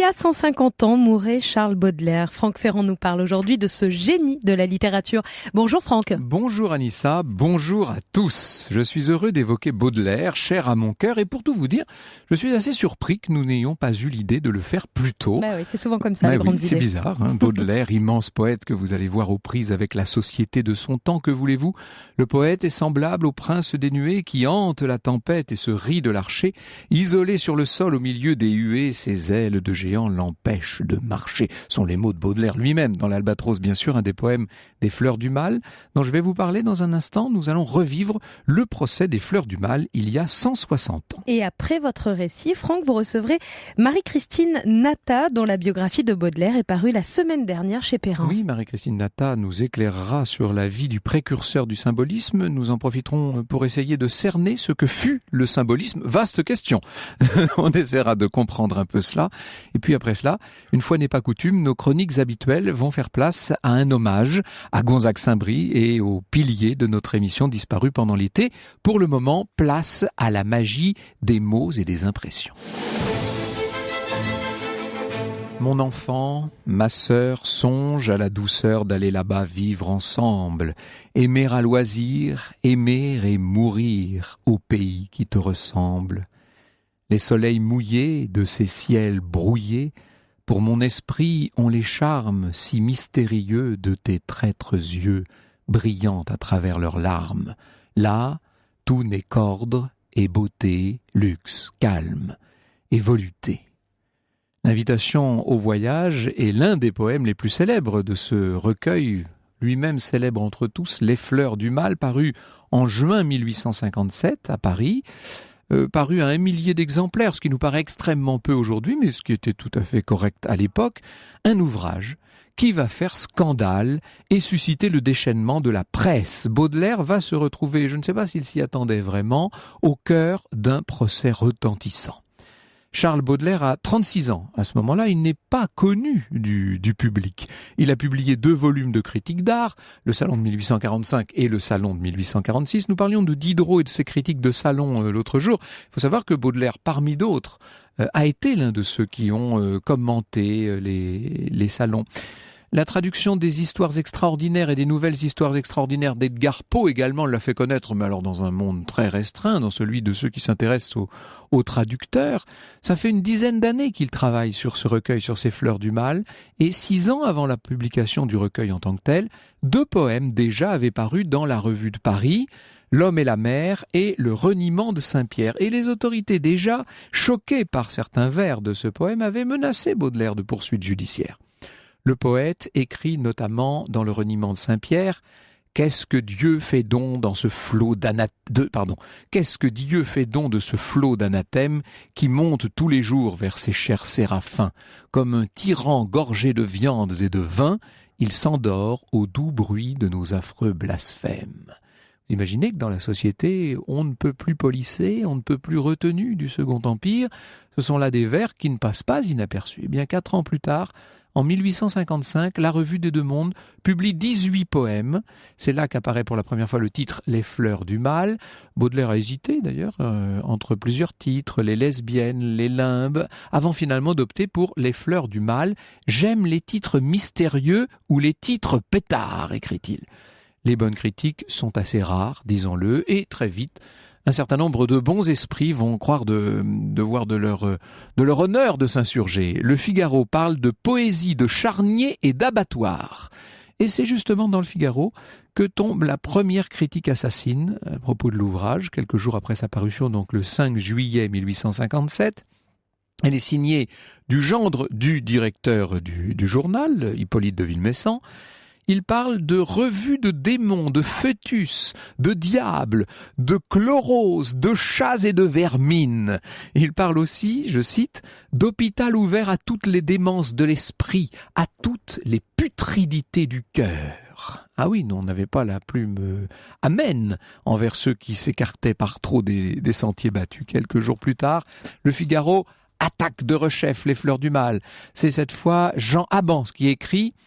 y a 150 ans mourait Charles Baudelaire. Franck Ferrand nous parle aujourd'hui de ce génie de la littérature. Bonjour Franck. Bonjour Anissa, bonjour à tous. Je suis heureux d'évoquer Baudelaire, cher à mon cœur, et pour tout vous dire, je suis assez surpris que nous n'ayons pas eu l'idée de le faire plus tôt. Oui, c'est souvent comme ça, les grandes idées. C'est bizarre, Baudelaire, immense poète que vous allez voir aux prises avec la société de son temps, que voulez-vous? Le poète est semblable au prince des nuées qui hante la tempête et se rit de l'archer. Isolé sur le sol au milieu des huées, ses ailes de géant l'empêchent de marcher. Sont les mots de Baudelaire lui-même dans l'Albatros, bien sûr, un des poèmes des Fleurs du Mal, dont je vais vous parler dans un instant. Nous allons revivre le procès des Fleurs du Mal il y a 160 ans. Et après votre récit, Franck, vous recevrez Marie-Christine Natta, dont la biographie de Baudelaire est parue la semaine dernière chez Perrin. Oui, Marie-Christine Natta nous éclairera sur la vie du précurseur du symbolisme. Nous en profiterons pour essayer de cerner ce que fut le symbolisme. Vaste question. On essaiera de comprendre un peu cela. Et puis après cela, une fois n'est pas coutume, nos chroniques habituelles vont faire place à un hommage à Gonzague Saint-Brie et aux piliers de notre émission disparue pendant l'été. Pour le moment, place à la magie des mots et des impressions. Mon enfant, ma sœur, songe à la douceur d'aller là-bas vivre ensemble, aimer à loisir, aimer et mourir au pays qui te ressemble. Les soleils mouillés de ces ciels brouillés, pour mon esprit ont les charmes si mystérieux de tes traîtres yeux, brillant à travers leurs larmes. Là, tout n'est qu'ordre et beauté, luxe, calme et volupté. L'invitation au voyage est l'un des poèmes les plus célèbres de ce recueil, lui-même célèbre entre tous, Les Fleurs du Mal, paru en juin 1857 à Paris, paru à 1 millier d'exemplaires, ce qui nous paraît extrêmement peu aujourd'hui, mais ce qui était tout à fait correct à l'époque, un ouvrage qui va faire scandale et susciter le déchaînement de la presse. Baudelaire va se retrouver, je ne sais pas s'il s'y attendait vraiment, au cœur d'un procès retentissant. Charles Baudelaire a 36 ans. À ce moment-là, il n'est pas connu du public. Il a publié 2 volumes de critiques d'art, le Salon de 1845 et le Salon de 1846. Nous parlions de Diderot et de ses critiques de salon l'autre jour. Il faut savoir que Baudelaire, parmi d'autres, a été l'un de ceux qui ont commenté les salons. La traduction des histoires extraordinaires et des nouvelles histoires extraordinaires d'Edgar Poe également l'a fait connaître, mais alors dans un monde très restreint, dans celui de ceux qui s'intéressent aux traducteurs. Ça fait une dizaine d'années qu'il travaille sur ce recueil, sur ces Fleurs du Mal, et 6 ans avant la publication du recueil en tant que tel, 2 poèmes déjà avaient paru dans la Revue de Paris, L'Homme et la mer et Le Reniement de Saint-Pierre. Et les autorités déjà, choquées par certains vers de ce poème, avaient menacé Baudelaire de poursuites judiciaires. Le poète écrit notamment dans Le Reniement de Saint-Pierre « Qu'est-ce que Dieu fait donc dans ce flot Qu'est-ce que Dieu fait donc de ce flot d'anathèmes qui monte tous les jours vers ses chers séraphins? Comme un tyran gorgé de viandes et de vin, il s'endort au doux bruit de nos affreux blasphèmes. » Vous imaginez que dans la société, on ne peut plus policé, on ne peut plus retenu du Second Empire. Ce sont là des vers qui ne passent pas inaperçus. Eh bien, 4 ans plus tard, en 1855, la Revue des Deux Mondes publie 18 poèmes. C'est là qu'apparaît pour la première fois le titre « Les Fleurs du Mal ». Baudelaire a hésité d'ailleurs entre plusieurs titres, « Les Lesbiennes »,« Les Limbes », avant finalement d'opter pour « Les Fleurs du Mal ». « J'aime les titres mystérieux ou les titres pétards », écrit-il. Les bonnes critiques sont assez rares, disons-le, et très vite, un certain nombre de bons esprits vont croire de voir de leur honneur de s'insurger. Le Figaro parle de poésie de charnier et d'abattoir. Et c'est justement dans le Figaro que tombe la première critique assassine à propos de l'ouvrage, quelques jours après sa parution, donc le 5 juillet 1857. Elle est signée du gendre du directeur du journal, Hippolyte de Villemessant. Il parle de revues de démons, de fœtus, de diables, de chlorose, de chats et de vermines. Il parle aussi, je cite, d'hôpital ouvert à toutes les démences de l'esprit, à toutes les putridités du cœur. Ah oui, nous, on n'avait pas la plume amène envers ceux qui s'écartaient par trop des sentiers battus. Quelques jours plus tard, le Figaro attaque de rechef les Fleurs du Mal. C'est cette fois Jean Abans qui écrit «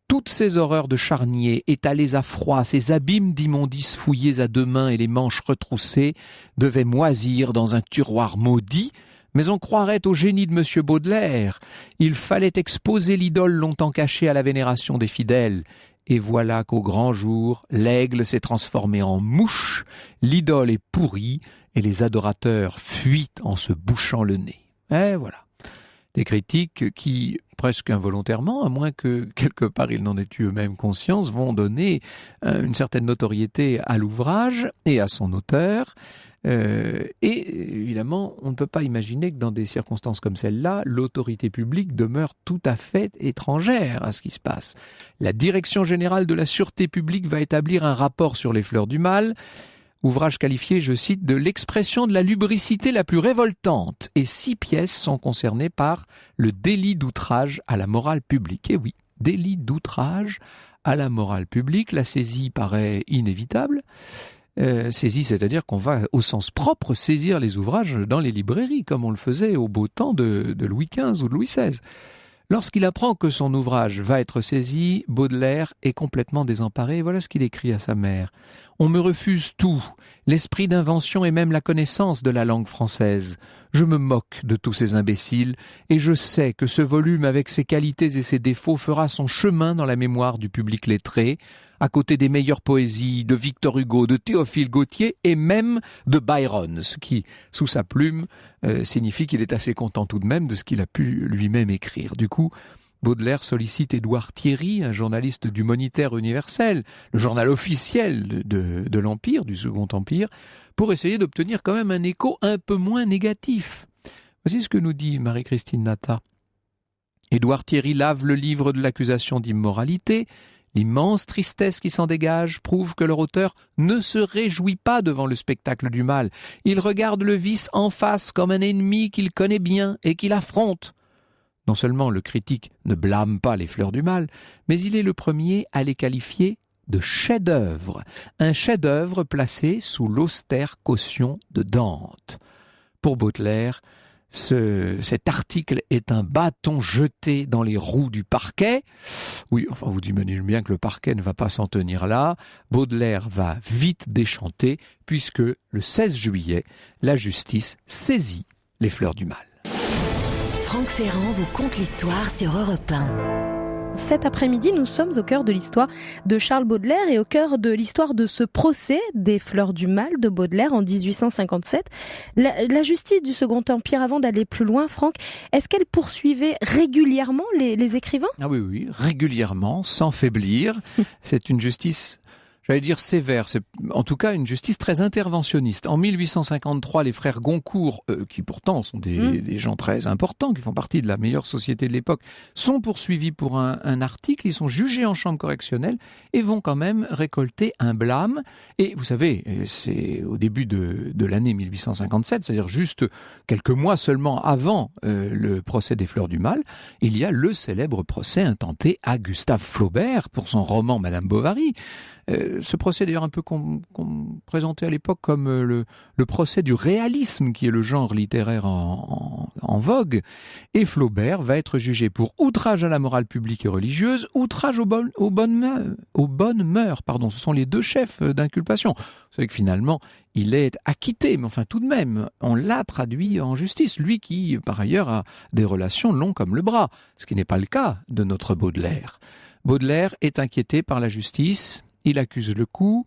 Toutes ces horreurs de charniers, étalées à froid, ces abîmes d'immondices fouillés à 2 mains et les manches retroussées, devaient moisir dans un tiroir maudit, Mais on croirait au génie de Monsieur Baudelaire. Il fallait exposer l'idole longtemps cachée à la vénération des fidèles. Et voilà qu'au grand jour, l'aigle s'est transformé en mouche, l'idole est pourrie, et les adorateurs fuient en se bouchant le nez. Et voilà. Des critiques qui, presque involontairement, à moins que quelque part ils n'en aient eu eux-mêmes conscience, vont donner une certaine notoriété à l'ouvrage et à son auteur. Et évidemment, on ne peut pas imaginer que dans des circonstances comme celle-là, l'autorité publique demeure tout à fait étrangère à ce qui se passe. La Direction générale de la sûreté publique va établir un rapport sur les fleurs du mal, ouvrage qualifié, je cite, de l'expression de la lubricité la plus révoltante, et 6 pièces sont concernées par le délit d'outrage à la morale publique. Et oui, délit d'outrage à la morale publique, la saisie paraît inévitable. Saisie, c'est-à-dire qu'on va au sens propre saisir les ouvrages dans les librairies, comme on le faisait au beau temps de Louis XV ou de Louis XVI. Lorsqu'il apprend que son ouvrage va être saisi, Baudelaire est complètement désemparé. Voilà ce qu'il écrit à sa mère. « On me refuse tout, l'esprit d'invention et même la connaissance de la langue française. Je me moque de tous ces imbéciles et je sais que ce volume avec ses qualités et ses défauts fera son chemin dans la mémoire du public lettré, à côté des meilleures poésies de Victor Hugo, de Théophile Gautier et même de Byron, ce qui, sous sa plume, signifie qu'il est assez content tout de même de ce qu'il a pu lui-même écrire. Du coup, Baudelaire sollicite Édouard Thierry, un journaliste du Moniteur universel, le journal officiel de l'Empire, du Second Empire, pour essayer d'obtenir quand même un écho un peu moins négatif. Voici ce que nous dit Marie-Christine Natta. Édouard Thierry lave le livre de l'accusation d'immoralité. L'immense tristesse qui s'en dégage prouve que leur auteur ne se réjouit pas devant le spectacle du mal. Il regarde le vice en face comme un ennemi qu'il connaît bien et qu'il affronte. Non seulement le critique ne blâme pas les fleurs du mal, mais il est le premier à les qualifier de chef-d'œuvre, un chef-d'œuvre placé sous l'austère caution de Dante. Pour Baudelaire, cet article est un bâton jeté dans les roues du parquet. Oui, enfin vous imaginez bien que le parquet ne va pas s'en tenir là. Baudelaire va vite déchanter puisque le 16 juillet, la justice saisit les fleurs du mal. Franck Ferrand vous conte l'histoire sur Europe 1. Cet après-midi, nous sommes au cœur de l'histoire de Charles Baudelaire et au cœur de l'histoire de ce procès des fleurs du mal de Baudelaire en 1857. La justice du Second Empire, avant d'aller plus loin, Franck, est-ce qu'elle poursuivait régulièrement les écrivains ? Ah oui, régulièrement, sans faiblir. C'est une justice, j'allais dire sévère, c'est en tout cas une justice très interventionniste. En 1853, les frères Goncourt, qui pourtant sont des gens très importants, qui font partie de la meilleure société de l'époque, sont poursuivis pour un article, ils sont jugés en chambre correctionnelle et vont quand même récolter un blâme. Et vous savez, c'est au début de l'année 1857, c'est-à-dire juste quelques mois seulement avant le procès des fleurs du mal, il y a le célèbre procès intenté à Gustave Flaubert pour son roman Madame Bovary. Ce procès d'ailleurs un peu qu'on présentait à l'époque comme le procès du réalisme, qui est le genre littéraire en vogue. Et Flaubert va être jugé pour outrage à la morale publique et religieuse, outrage aux bonnes mœurs. Ce sont les deux chefs d'inculpation. Vous savez que finalement, il est acquitté, mais enfin tout de même, on l'a traduit en justice. Lui qui, par ailleurs, a des relations longues comme le bras, ce qui n'est pas le cas de notre Baudelaire. Baudelaire est inquiété par la justice. Il accuse le coup.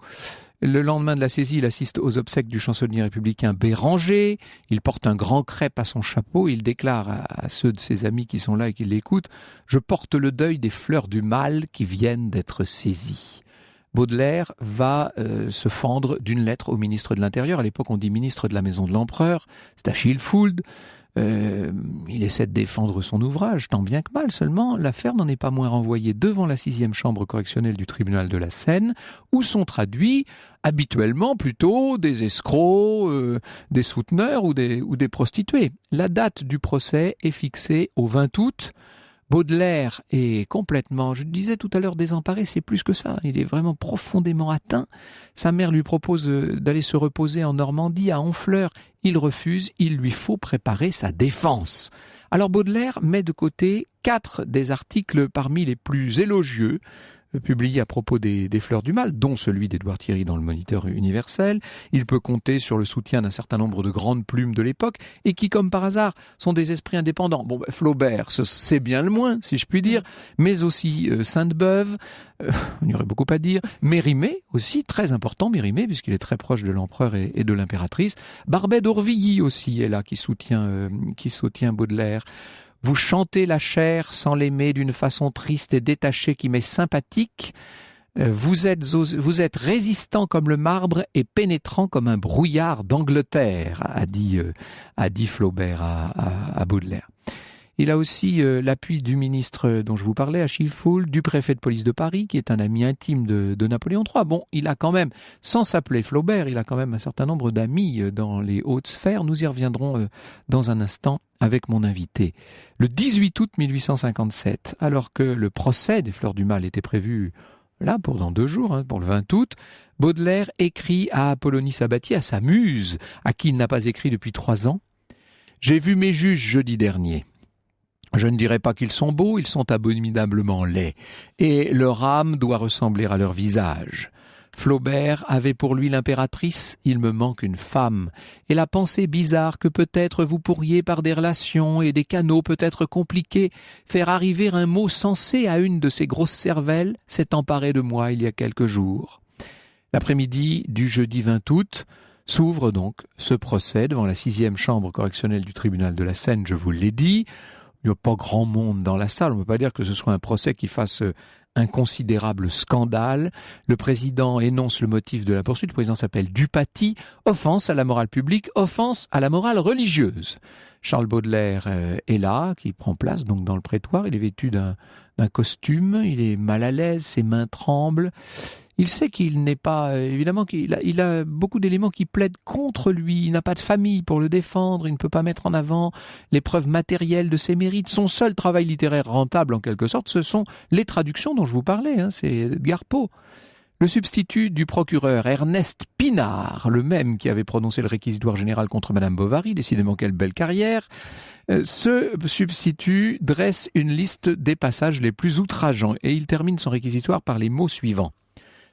Le lendemain de la saisie, il assiste aux obsèques du chansonnier républicain Béranger. Il porte un grand crêpe à son chapeau. Il déclare à ceux de ses amis qui sont là et qui l'écoutent « Je porte le deuil des fleurs du mal qui viennent d'être saisies ». Baudelaire va se fendre d'une lettre au ministre de l'Intérieur. À l'époque, on dit ministre de la Maison de l'Empereur. C'est Achille Fould. Il essaie de défendre son ouvrage, tant bien que mal. Seulement, l'affaire n'en est pas moins renvoyée devant la 6e chambre correctionnelle du tribunal de la Seine, où sont traduits habituellement plutôt des escrocs, des souteneurs ou des prostituées. La date du procès est fixée au 20 août. Baudelaire est complètement, je disais tout à l'heure, désemparé, c'est plus que ça. Il est vraiment profondément atteint. Sa mère lui propose d'aller se reposer en Normandie, à Honfleur. Il refuse, il lui faut préparer sa défense. Alors Baudelaire met de côté 4 des articles parmi les plus élogieux publiés à propos des fleurs du mal, dont celui d'Édouard Thierry dans le Moniteur universel. Il peut compter sur le soutien d'un certain nombre de grandes plumes de l'époque et qui, comme par hasard, sont des esprits indépendants. Bon, Flaubert, c'est bien le moins, si je puis dire, mais aussi Sainte-Beuve, on y aurait beaucoup à dire, Mérimée aussi, très important Mérimée, puisqu'il est très proche de l'empereur et de l'impératrice. Barbey d'Aurevilly aussi est là, qui soutient Baudelaire. Vous chantez la chair sans l'aimer d'une façon triste et détachée qui m'est sympathique. Vous êtes résistant comme le marbre et pénétrant comme un brouillard d'Angleterre, a dit Flaubert à Baudelaire. Il a aussi l'appui du ministre dont je vous parlais, Achille Foul, du préfet de police de Paris, qui est un ami intime de Napoléon III. Bon, il a quand même, sans s'appeler Flaubert, il a quand même un certain nombre d'amis dans les hautes sphères. Nous y reviendrons dans un instant avec mon invité. Le 18 août 1857, alors que le procès des Fleurs du Mal était prévu là pour dans 2 jours, pour le 20 août, Baudelaire écrit à Apollonie Sabatier, à sa muse, à qui il n'a pas écrit depuis 3 ans. « J'ai vu mes juges jeudi dernier. Je ne dirais pas qu'ils sont beaux, ils sont abominablement laids, et leur âme doit ressembler à leur visage. Flaubert avait pour lui l'impératrice, il me manque une femme, et la pensée bizarre que peut-être vous pourriez par des relations et des canaux peut-être compliqués faire arriver un mot sensé à une de ces grosses cervelles s'est emparée de moi il y a quelques jours. » L'après-midi du jeudi 20 août s'ouvre donc ce procès devant la 6e chambre correctionnelle du tribunal de la Seine, je vous l'ai dit. Il n'y a pas grand monde dans la salle, on ne peut pas dire que ce soit un procès qui fasse un considérable scandale. Le président énonce le motif de la poursuite, le président s'appelle Dupaty, offense à la morale publique, offense à la morale religieuse. Charles Baudelaire est là, qui prend place donc dans le prétoire, il est vêtu d'un costume, il est mal à l'aise, ses mains tremblent. Il sait qu'il n'est pas, évidemment, il a beaucoup d'éléments qui plaident contre lui. Il n'a pas de famille pour le défendre. Il ne peut pas mettre en avant les preuves matérielles de ses mérites. Son seul travail littéraire rentable, en quelque sorte, ce sont les traductions dont je vous parlais. C'est Edgar Poe. Le substitut du procureur Ernest Pinard, le même qui avait prononcé le réquisitoire général contre Madame Bovary, décidément quelle belle carrière, ce substitut dresse une liste des passages les plus outrageants et il termine son réquisitoire par les mots suivants.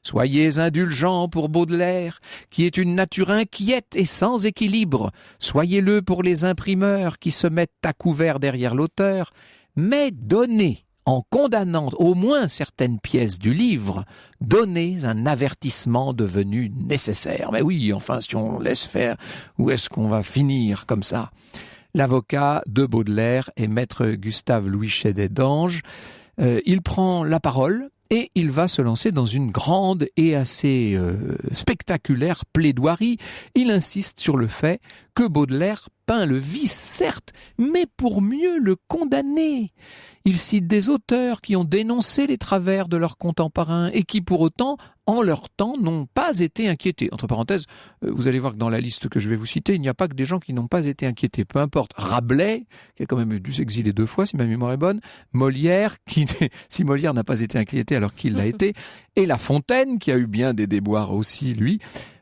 Soyez indulgents pour Baudelaire, qui est une nature inquiète et sans équilibre. Soyez-le pour les imprimeurs qui se mettent à couvert derrière l'auteur. Mais donnez, en condamnant au moins certaines pièces du livre, donnez un avertissement devenu nécessaire. Mais oui, enfin, si on laisse faire, où est-ce qu'on va finir comme ça ? L'avocat de Baudelaire est maître Gustave Louis Chédet d'Ange. Il prend la parole. Et il va se lancer dans une grande et assez spectaculaire plaidoirie. Il insiste sur le fait que Baudelaire peint le vice, certes, mais pour mieux le condamner. Il cite des auteurs qui ont dénoncé les travers de leurs contemporains et qui, pour autant, en leur temps, n'ont pas été inquiétés. Entre parenthèses, vous allez voir que dans la liste que je vais vous citer, il n'y a pas que des gens qui n'ont pas été inquiétés. Peu importe. Rabelais, qui a quand même dû s'exiler 2 fois, si ma mémoire est bonne. Molière, si Molière n'a pas été inquiété alors qu'il l'a été. Et La Fontaine, qui a eu bien des déboires aussi, lui.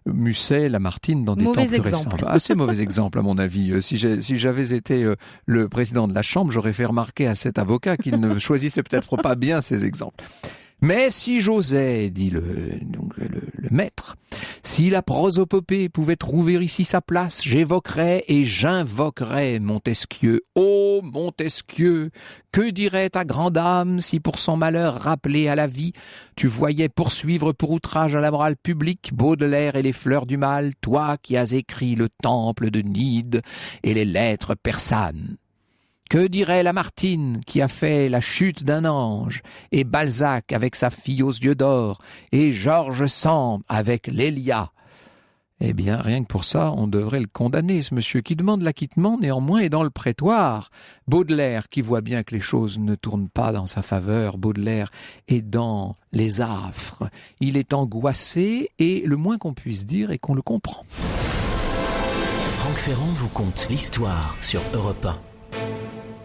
Musset, Lamartine dans des temps plus récents. Assez mauvais exemple à mon avis. Si j'avais été le président de la Chambre, j'aurais fait remarquer à cet avocat qu'il ne choisissait peut-être pas bien ces exemples. Mais si j'osais, dit le maître, si la prosopopée pouvait trouver ici sa place, j'évoquerais et j'invoquerais Montesquieu. Ô Montesquieu, que dirait ta grande âme si pour son malheur rappelé à la vie, tu voyais poursuivre pour outrage à la morale publique Baudelaire et les fleurs du mal, toi qui as écrit le temple de Nide et les lettres persanes. Que dirait Lamartine qui a fait La chute d'un ange, et Balzac avec sa fille aux yeux d'or, et George Sand avec l'Elia? Eh bien, rien que pour ça, on devrait le condamner, ce monsieur qui demande l'acquittement, néanmoins, est dans le prétoire. Baudelaire, qui voit bien que les choses ne tournent pas dans sa faveur, Baudelaire est dans les affres. Il est angoissé, et le moins qu'on puisse dire est qu'on le comprend. Franck Ferrand vous conte l'histoire sur Europe 1.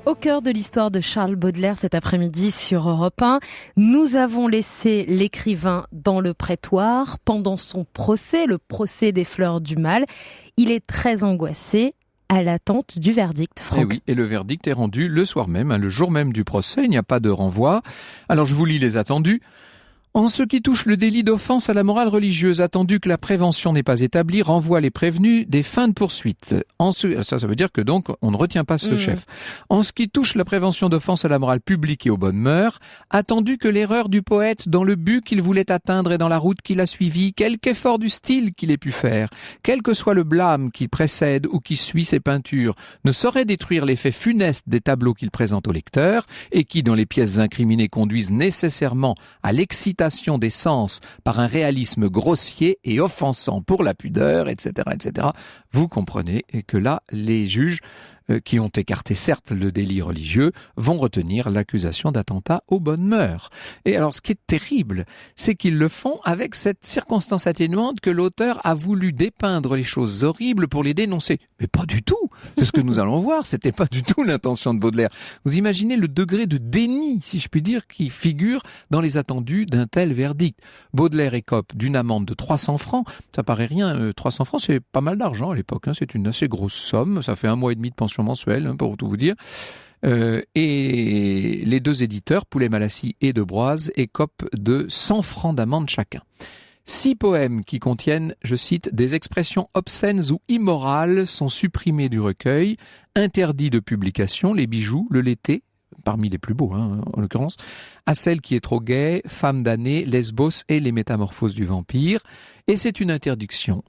Au cœur de l'histoire de Charles Baudelaire cet après-midi sur Europe 1, nous avons laissé l'écrivain dans le prétoire pendant son procès, le procès des Fleurs du Mal. Il est très angoissé à l'attente du verdict, Franck. Et oui, et le verdict est rendu le soir même, le jour même du procès, il n'y a pas de renvoi. Alors je vous lis les attendus. En ce qui touche le délit d'offense à la morale religieuse, attendu que la prévention n'est pas établie, renvoie les prévenus des fins de poursuite. Ça veut dire que donc on ne retient pas ce chef. En ce qui touche la prévention d'offense à la morale publique et aux bonnes mœurs, attendu que l'erreur du poète dans le but qu'il voulait atteindre et dans la route qu'il a suivie, quelque effort du style qu'il ait pu faire, quel que soit le blâme qui précède ou qui suit ses peintures, ne saurait détruire l'effet funeste des tableaux qu'il présente au lecteur et qui, dans les pièces incriminées, conduisent nécessairement à l'excitation des sens par un réalisme grossier et offensant pour la pudeur, etc., etc. Vous comprenez que là, les juges qui ont écarté certes le délit religieux, vont retenir l'accusation d'attentat aux bonnes mœurs. Et alors ce qui est terrible, c'est qu'ils le font avec cette circonstance atténuante que l'auteur a voulu dépeindre les choses horribles pour les dénoncer. Mais pas du tout. C'est ce que nous allons voir, c'était pas du tout l'intention de Baudelaire. Vous imaginez le degré de déni, si je puis dire, qui figure dans les attendus d'un tel verdict. Baudelaire écope d'une amende de 300 francs, ça paraît rien, 300 francs c'est pas mal d'argent à l'époque, c'est une assez grosse somme, ça fait 1 mois et demi de pension mensuelle, pour tout vous dire. Et les deux éditeurs, Poulet-Malassis et Debroise, écopent de 100 francs d'amende chacun. 6 poèmes qui contiennent, je cite, des expressions obscènes ou immorales sont supprimés du recueil, interdits de publication, les bijoux, le Lété, parmi les plus beaux en l'occurrence, À celle qui est trop gaie, Femme damnée, Lesbos et les métamorphoses du vampire. Et c'est une interdiction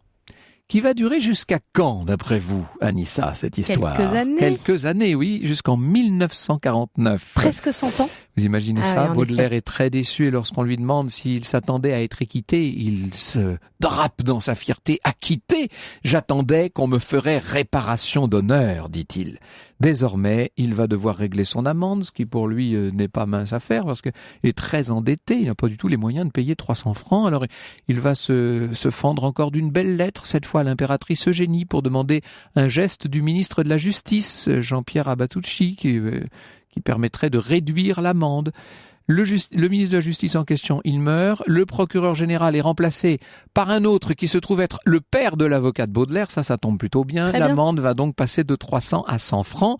qui va durer jusqu'à quand, d'après vous, Anissa, cette histoire ? Quelques années, oui, jusqu'en 1949. Presque 100 ans. Vous imaginez ça ? Baudelaire est très déçu et lorsqu'on lui demande s'il s'attendait à être équité, il se drape dans sa fierté. Acquitté ? J'attendais qu'on me ferait réparation d'honneur, dit-il. Désormais, il va devoir régler son amende, ce qui pour lui n'est pas mince à faire parce qu'il est très endetté, il n'a pas du tout les moyens de payer 300 francs. Alors il va se fendre encore d'une belle lettre, cette fois à l'impératrice Eugénie, pour demander un geste du ministre de la Justice, Jean-Pierre Abatucci, qui permettrait de réduire l'amende. Le ministre de la Justice en question, il meurt. Le procureur général est remplacé par un autre qui se trouve être le père de l'avocat de Baudelaire. Ça tombe plutôt bien. L'amende va donc passer de 300 à 100 francs,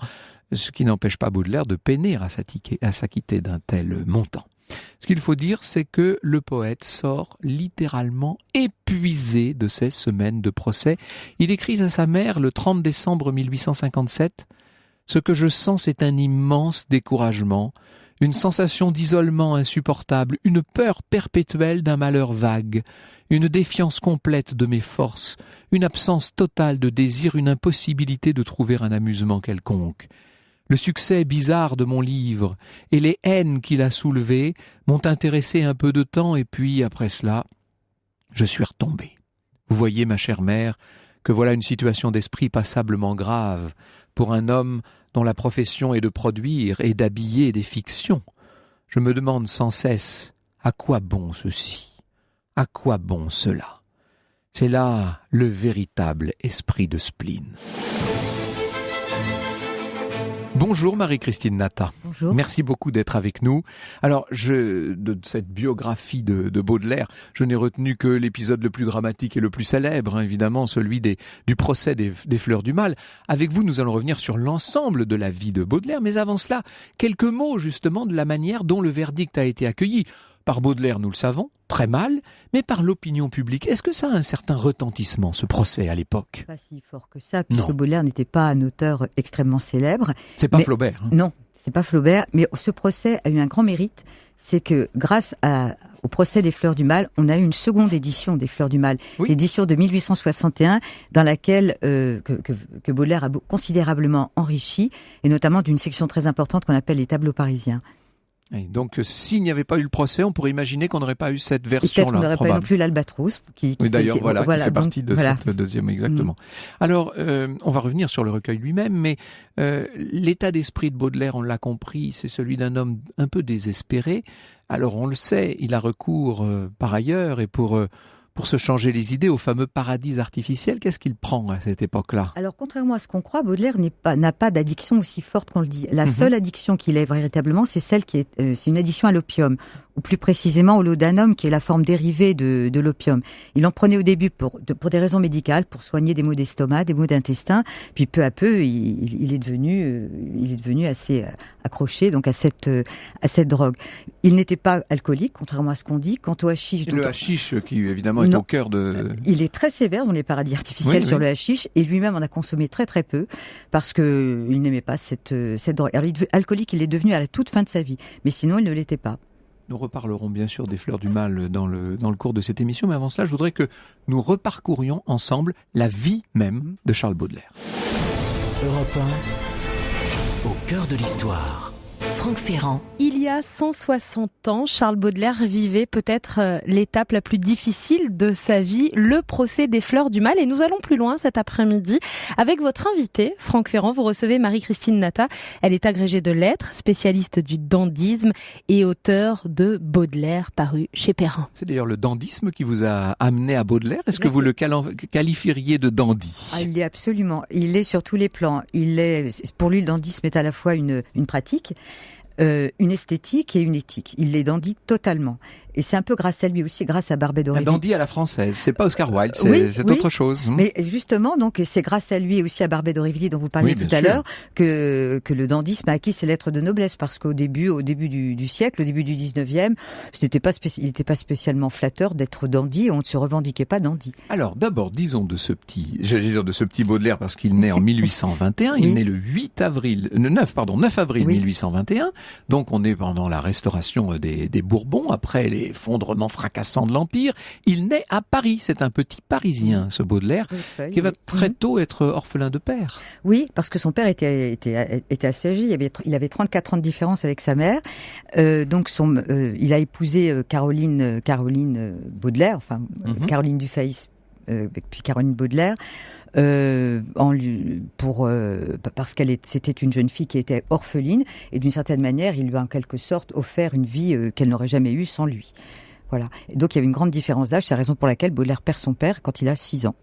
ce qui n'empêche pas Baudelaire de peiner à s'acquitter d'un tel montant. Ce qu'il faut dire, c'est que le poète sort littéralement épuisé de ces semaines de procès. Il écrit à sa mère le 30 décembre 1857 « Ce que je sens, c'est un immense découragement. Une sensation d'isolement insupportable, une peur perpétuelle d'un malheur vague, une défiance complète de mes forces, une absence totale de désir, une impossibilité de trouver un amusement quelconque. Le succès bizarre de mon livre et les haines qu'il a soulevées m'ont intéressé un peu de temps et puis, après cela, je suis retombé. Vous voyez, ma chère mère, que voilà une situation d'esprit passablement grave pour un homme dont la profession est de produire et d'habiller des fictions. Je me demande sans cesse, à quoi bon ceci ? À quoi bon cela ? C'est là le véritable esprit de spleen. Bonjour Marie-Christine Natta. Bonjour. Merci beaucoup d'être avec nous. Alors, de cette biographie de Baudelaire, je n'ai retenu que l'épisode le plus dramatique et le plus célèbre, évidemment, celui du procès des Fleurs du Mal. Avec vous, nous allons revenir sur l'ensemble de la vie de Baudelaire, mais avant cela, quelques mots justement de la manière dont le verdict a été accueilli. Par Baudelaire, nous le savons, très mal, mais par l'opinion publique. Est-ce que ça a un certain retentissement, ce procès, à l'époque ? Pas si fort que ça, puisque Baudelaire n'était pas un auteur extrêmement célèbre. C'est pas Flaubert. Non, c'est pas Flaubert, mais ce procès a eu un grand mérite, c'est que grâce au procès des Fleurs du Mal, on a eu une seconde édition des Fleurs du Mal, l'édition de 1861, dans laquelle que Baudelaire a considérablement enrichi, et notamment d'une section très importante qu'on appelle les tableaux parisiens. Et donc, s'il n'y avait pas eu le procès, on pourrait imaginer qu'on n'aurait pas eu cette version-là. Peut-être qu'on n'aurait pas eu non plus l'Albatros. Qui d'ailleurs, qui fait partie de cette deuxième, exactement. Alors, on va revenir sur le recueil lui-même, mais l'état d'esprit de Baudelaire, on l'a compris, c'est celui d'un homme un peu désespéré. Alors, on le sait, il a recours par ailleurs et pour pour se changer les idées au fameux paradis artificiel. Qu'est-ce qu'il prend à cette époque-là? Alors, contrairement à ce qu'on croit, Baudelaire n'a pas d'addiction aussi forte qu'on le dit. La seule addiction qu'il ait véritablement, c'est celle qui est, c'est une addiction à l'opium, ou plus précisément au laudanum, qui est la forme dérivée de l'opium. Il en prenait au début pour des raisons médicales, pour soigner des maux d'estomac, des maux d'intestin, puis peu à peu, il est devenu assez accroché donc à cette drogue. Il n'était pas alcoolique, contrairement à ce qu'on dit. Quant au hashish, le hashish qui évidemment est au cœur de... Il est très sévère dans les paradis artificiels sur le hashish, et lui-même en a consommé très très peu parce que il n'aimait pas cette drogue. Alors, alcoolique, il est devenu à la toute fin de sa vie, mais sinon il ne l'était pas. Nous reparlerons bien sûr des fleurs du mal dans le cours de cette émission, mais avant cela, je voudrais que nous reparcourions ensemble la vie même de Charles Baudelaire. Europe 1, au cœur de l'histoire. Franck Ferrand. Il y a 160 ans, Charles Baudelaire vivait peut-être l'étape la plus difficile de sa vie, le procès des fleurs du mal. Et nous allons plus loin cet après-midi avec votre invité, Franck Ferrand. Vous recevez Marie-Christine Natta. Elle est agrégée de lettres, spécialiste du dandysme et auteure de Baudelaire, paru chez Perrin. C'est d'ailleurs le dandysme qui vous a amené à Baudelaire. Est-ce que vous le qualifieriez de dandy? Il est absolument. Il est sur tous les plans. Pour lui, le dandysme est à la fois une pratique, une esthétique et une éthique. Il les dandie totalement. Et c'est un peu grâce à lui aussi, grâce à Barbey d'Aurevilly. Un dandy à la française, c'est pas Oscar Wilde, c'est autre chose. Mais justement, donc, c'est grâce à lui et aussi à Barbey d'Aurevilly dont vous parliez tout à l'heure que le dandysme a acquis ses lettres de noblesse, parce qu'au début du siècle, au début du 19e, il n'était pas spécialement flatteur d'être dandy, on ne se revendiquait pas dandy. Alors, d'abord, disons de ce petit Baudelaire, parce qu'il naît en 1821, il naît le 9 avril 1821, donc on est pendant la restauration des Bourbons, après l'effondrement fracassant de l'Empire. Il naît à Paris, c'est un petit Parisien, ce Baudelaire, qui va très tôt être orphelin de père. Oui, parce que son père était assez âgé, il avait 34 ans de différence avec sa mère, donc il a épousé Caroline Baudelaire, Caroline Dufay, puis Caroline Baudelaire, parce c'était une jeune fille qui était orpheline, et d'une certaine manière, il lui a en quelque sorte offert une vie qu'elle n'aurait jamais eue sans lui. Voilà. Et donc il y avait une grande différence d'âge, c'est la raison pour laquelle Baudelaire perd son père quand il a 6 ans.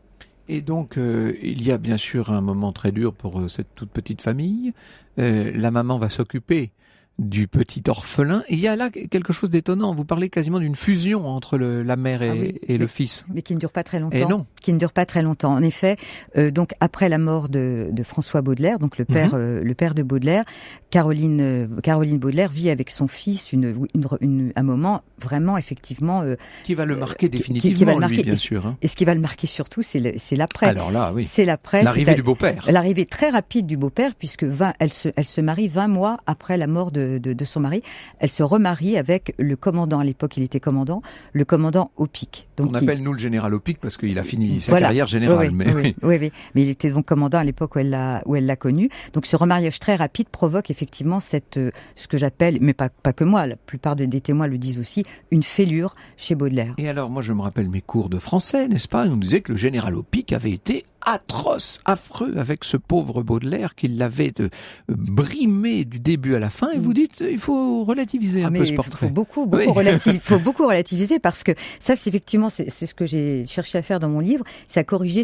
Et donc, il y a bien sûr un moment très dur pour cette toute petite famille. La maman va s'occuper du petit orphelin. Et il y a là quelque chose d'étonnant. Vous parlez quasiment d'une fusion entre la mère et le fils. Mais qui ne dure pas très longtemps. Et non. Qui ne dure pas très longtemps. En effet, donc après la mort de François Baudelaire, donc le père de Baudelaire, Caroline Baudelaire vit avec son fils un moment vraiment effectivement qui va le marquer définitivement, lui, bien sûr. Hein. Et ce qui va le marquer surtout, c'est l'après. Alors là, oui. C'est l'après. L'arrivée du beau-père. L'arrivée très rapide du beau-père, puisque elle se marie 20 mois après la mort de son mari. Elle se remarie avec le commandant, à l'époque il était commandant, le commandant Opic. Donc on appelle nous le général Opic parce qu'il a fini sa carrière générale. Oui. Mais il était donc commandant à l'époque où elle l'a connu. Donc ce remariage très rapide provoque effectivement ce que j'appelle, mais pas que moi, la plupart des témoins le disent aussi, une fêlure chez Baudelaire. Et alors moi je me rappelle mes cours de français, n'est-ce pas? On nous disait que le général Opic avait été atroce, affreux avec ce pauvre Baudelaire, qui l'avait brimé du début à la fin. Et vous dites, il faut relativiser un peu ce portrait. Il faut beaucoup relativiser, parce que ça, c'est effectivement, c'est ce que j'ai cherché à faire dans mon livre, c'est à corriger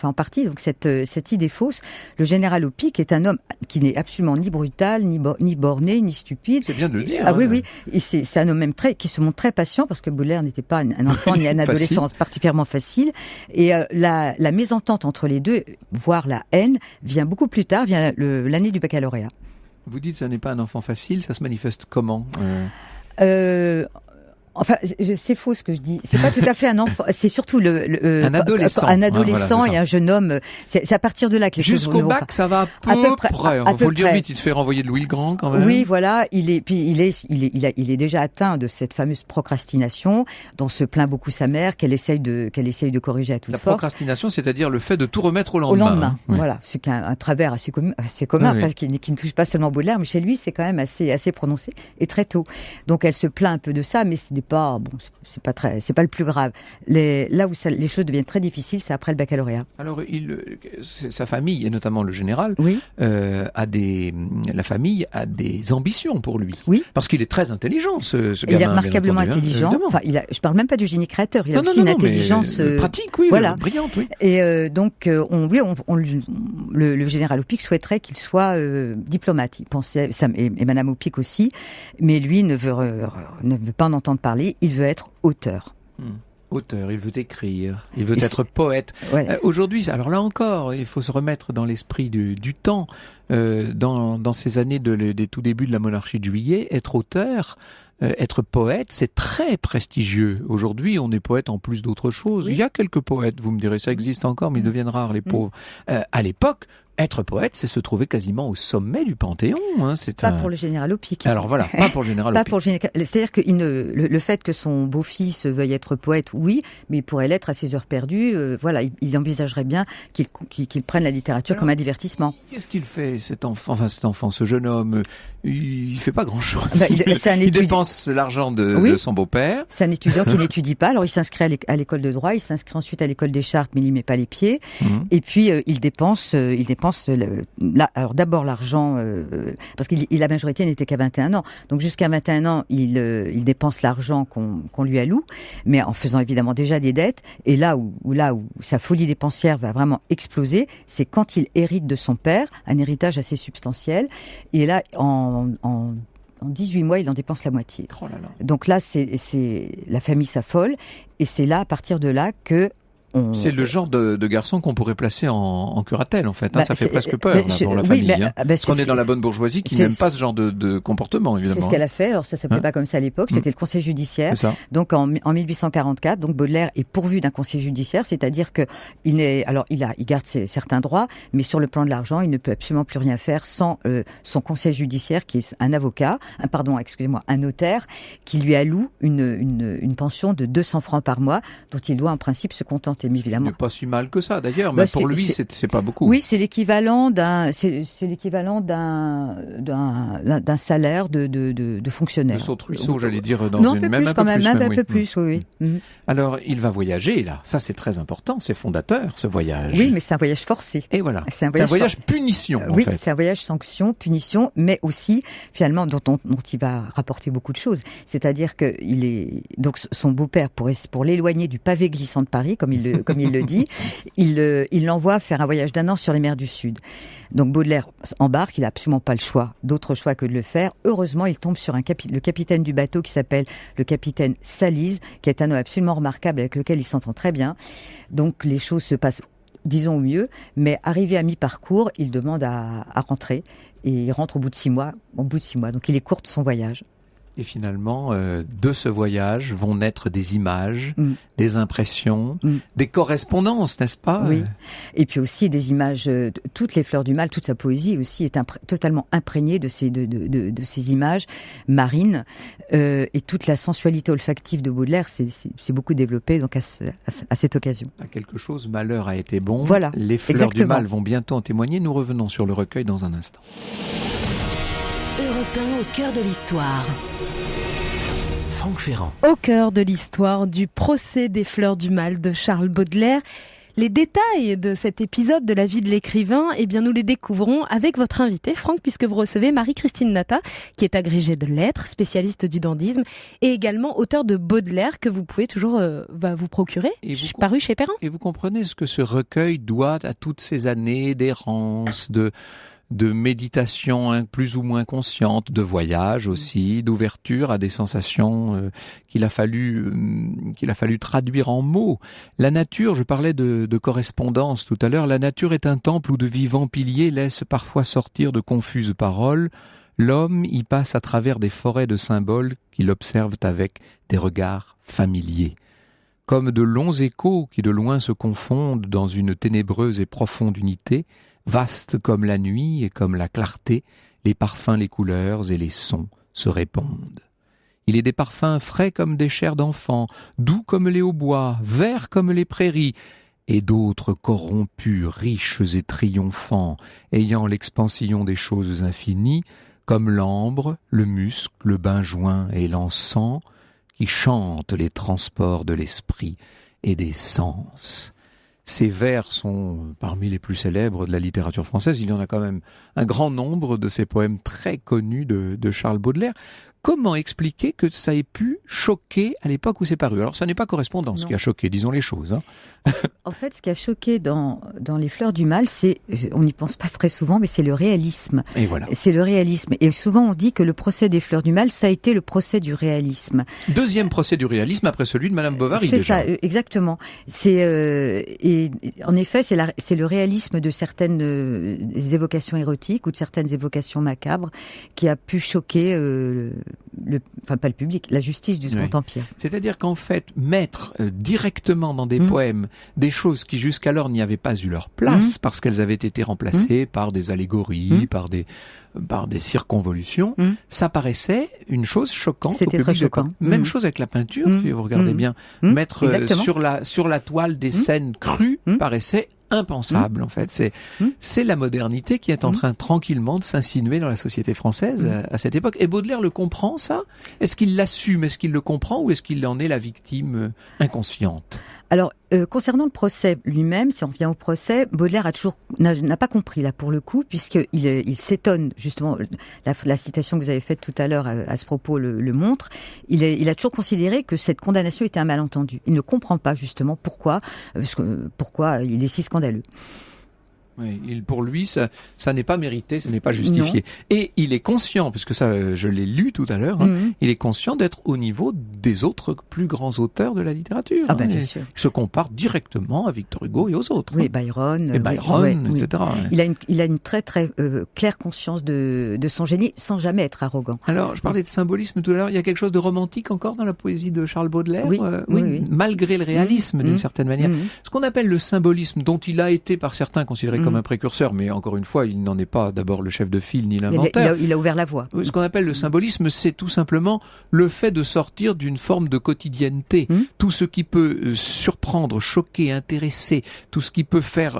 en partie, donc cette idée fausse. Le général Opic est un homme qui n'est absolument ni brutal, ni borné, ni stupide. C'est bien de le dire. Ah oui. Et c'est un homme même qui se montre très patient, parce que Baudelaire n'était pas un enfant ni un adolescent particulièrement facile. Et la mésentente entre les deux, voire la haine, vient beaucoup plus tard, vient l'année du baccalauréat. Vous dites que ça n'est pas un enfant facile, ça se manifeste comment Enfin, c'est faux ce que je dis. C'est pas tout à fait un enfant. C'est surtout un adolescent. Un adolescent et un jeune homme. C'est à partir de là que les choses jusqu'au bac, ça va à peu près. Il faut le dire vite. Il se fait renvoyer de Louis le Grand quand même. Oui, voilà. Il est déjà atteint de cette fameuse procrastination dont se plaint beaucoup sa mère, qu'elle essaye de corriger à toute force. La procrastination, c'est-à-dire le fait de tout remettre au lendemain. Oui. Voilà. C'est un travers assez commun, parce qu'il ne touche pas seulement Baudelaire, mais chez lui, c'est quand même assez prononcé et très tôt. Donc elle se plaint un peu de ça, mais c'est des pas, bon, c'est pas le plus grave. Là où les choses deviennent très difficiles, c'est après le baccalauréat. Alors, sa famille, et notamment le général, oui. La famille a des ambitions pour lui. Oui. Parce qu'il est très intelligent, ce gamin. Il est remarquablement intelligent. Enfin, je parle même pas du génie créateur. Il a aussi une intelligence pratique, oui, voilà. Brillante, oui. Et donc, le général Opic souhaiterait qu'il soit diplomate. Il pensait, et Madame Opic aussi, mais lui ne veut pas en entendre parler. Il veut être auteur. Auteur, il veut écrire, il veut être poète. Ouais. Aujourd'hui, alors là encore, il faut se remettre dans l'esprit du temps. Dans ces années des tout débuts de la monarchie de Juillet, être auteur, être poète, c'est très prestigieux. Aujourd'hui, on est poète en plus d'autres choses. Oui. Il y a quelques poètes, vous me direz, ça existe encore, mais ils deviennent rares, les pauvres. À l'époque, être poète, c'est se trouver quasiment au sommet du Panthéon. Hein. Pour le général Opic. Alors voilà, pas pour le général Opic. C'est-à-dire que le fait que son beau-fils veuille être poète, oui, mais il pourrait l'être à ses heures perdues. Il envisagerait bien qu'il prenne la littérature comme un divertissement. Qu'est-ce qu'il fait, cet enfant, ce jeune homme? Il fait pas grand-chose. Il dépense l'argent de son beau-père. C'est un étudiant qui n'étudie pas. Alors il s'inscrit à l'école de droit, il s'inscrit ensuite à l'école des chartes, mais il n'y met pas les pieds. Et puis il dépense alors d'abord l'argent, parce que la majorité n'était qu'à 21 ans. Donc jusqu'à 21 ans, il dépense l'argent qu'on lui alloue, mais en faisant évidemment déjà des dettes. Et là où sa folie dépensière va vraiment exploser, c'est quand il hérite de son père, un héritage assez substantiel. Et là, en 18 mois, il en dépense la moitié. Oh là là. Donc là, la famille s'affole, et c'est là, à partir de là, que c'est le genre de garçon qu'on pourrait placer en curatelle, en fait. Ça fait presque peur pour la famille. Parce qu'on est dans la bonne bourgeoisie qui n'aime pas ce genre de comportement, évidemment. C'est ce qu'elle a fait. Alors ça s'appelait pas comme ça à l'époque. C'était le conseil judiciaire. Donc en 1844, donc Baudelaire est pourvu d'un conseil judiciaire, c'est-à-dire que il garde certains droits, mais sur le plan de l'argent, il ne peut absolument plus rien faire sans son conseil judiciaire, qui est un notaire, qui lui alloue une pension de 200 francs par mois, dont il doit en principe se contenter. Évidemment. Ce n'est pas si mal que ça d'ailleurs, mais pour lui c'est pas beaucoup. Oui, c'est l'équivalent d'un salaire de fonctionnaire. De sautruisseau, j'allais dire dans une même un peu plus. Oui. Alors il va voyager là, ça c'est très important, c'est fondateur ce voyage. Oui, mais c'est un voyage forcé. Et voilà, c'est un voyage punition. Oui, en fait. C'est un voyage sanction, punition, mais aussi finalement dont il va rapporter beaucoup de choses. C'est-à-dire que donc son beau-père pour l'éloigner du pavé glissant de Paris, comme il le dit, il l'envoie faire un voyage d'1 an sur les mers du Sud. Donc Baudelaire embarque, il n'a absolument pas d'autre choix que de le faire. Heureusement, il tombe sur le capitaine du bateau qui s'appelle le capitaine Salise, qui est un homme absolument remarquable avec lequel il s'entend très bien. Donc les choses se passent, disons, au mieux, mais arrivé à mi-parcours, il demande à rentrer, et il rentre au bout de 6 mois. Donc il écourte son voyage. Et finalement, de ce voyage vont naître des images, des impressions, des correspondances, n'est-ce pas? Oui. Et puis aussi des images. Toutes les fleurs du mal, toute sa poésie aussi est totalement imprégnée de ces images marines. Et toute la sensualité olfactive de Baudelaire, c'est beaucoup développé donc à cette occasion. À quelque chose, malheur a été bon. Voilà. Les fleurs du mal vont bientôt en témoigner. Nous revenons sur le recueil dans un instant. Europe 1 au cœur de l'histoire. Franck Ferrand. Au cœur de l'histoire du procès des fleurs du mal de Charles Baudelaire. Les détails de cet épisode de la vie de l'écrivain, nous les découvrons avec votre invité, Franck, puisque vous recevez Marie-Christine Natta, qui est agrégée de lettres, spécialiste du dandysme, et également auteur de Baudelaire, que vous pouvez toujours vous procurer, paru chez Perrin. Et vous comprenez ce que ce recueil doit à toutes ces années d'errance, de méditation plus ou moins consciente, de voyage aussi, d'ouverture à des sensations qu'il a fallu traduire en mots. La nature, je parlais de correspondance tout à l'heure, la nature est un temple où de vivants piliers laissent parfois sortir de confuses paroles. L'homme y passe à travers des forêts de symboles qu'il observe avec des regards familiers. Comme de longs échos qui de loin se confondent dans une ténébreuse et profonde unité, vaste comme la nuit et comme la clarté, les parfums, les couleurs et les sons se répondent. Il est des parfums frais comme des chairs d'enfants, doux comme les hautbois, verts comme les prairies, et d'autres corrompus, riches et triomphants, ayant l'expansion des choses infinies, comme l'ambre, le musc, le benjoin et l'encens, qui chante les transports de l'esprit et des sens. Ces vers sont parmi les plus célèbres de la littérature française. Il y en a quand même un grand nombre de ces poèmes très connus de Charles Baudelaire. Comment expliquer que ça ait pu choquer à l'époque où c'est paru? Alors, ça n'est pas correspondant, ce qui a choqué, disons les choses. En fait, ce qui a choqué dans Les Fleurs du Mal, on n'y pense pas très souvent, mais c'est le réalisme. Et voilà. C'est le réalisme. Et souvent, on dit que le procès des Fleurs du Mal, ça a été le procès du réalisme. Deuxième procès du réalisme après celui de Madame Bovary, c'est déjà. Ça, exactement. Et en effet, c'est le réalisme de certaines évocations érotiques ou de certaines évocations macabres qui a pu choquer pas le public, la justice du Second Empire. C'est-à-dire qu'en fait, mettre directement dans des poèmes des choses qui jusqu'alors n'y avaient pas eu leur place parce qu'elles avaient été remplacées par des allégories, par des circonvolutions, ça paraissait une chose choquante au public. Très choquant. Même chose avec la peinture, si vous regardez bien. Mettre sur la toile des scènes crues paraissait impensable, en fait. C'est la modernité qui est en train tranquillement de s'insinuer dans la société française à cette époque. Et Baudelaire le comprend, ça? Est-ce qu'il l'assume? Est-ce qu'il le comprend? Ou est-ce qu'il en est la victime inconsciente? Alors, concernant le procès lui-même, si on revient au procès, Baudelaire n'a pas compris, là, pour le coup, puisqu'il s'étonne, justement, la citation que vous avez faite tout à l'heure à ce propos le montre, il a toujours considéré que cette condamnation était un malentendu. Il ne comprend pas, justement, pourquoi il est si scandaleux. Oui, pour lui, ça n'est pas mérité, ce n'est pas justifié. Non. Et il est conscient, puisque ça, je l'ai lu tout à l'heure, il est conscient d'être au niveau des autres plus grands auteurs de la littérature. Ah bien sûr. Il se compare directement à Victor Hugo et aux autres. Oui, Byron. Etc. Il a une très très claire conscience de son génie, sans jamais être arrogant. Alors, je parlais de symbolisme tout à l'heure. Il y a quelque chose de romantique encore dans la poésie de Charles Baudelaire. Oui. Malgré le réalisme, d'une certaine manière. Ce qu'on appelle le symbolisme, dont il a été par certains considéré comme un précurseur, mais encore une fois, il n'en est pas d'abord le chef de file ni l'inventeur. Il a ouvert la voie. Ce qu'on appelle le symbolisme, c'est tout simplement le fait de sortir d'une forme de quotidienneté. Tout ce qui peut surprendre, choquer, intéresser, tout ce qui peut faire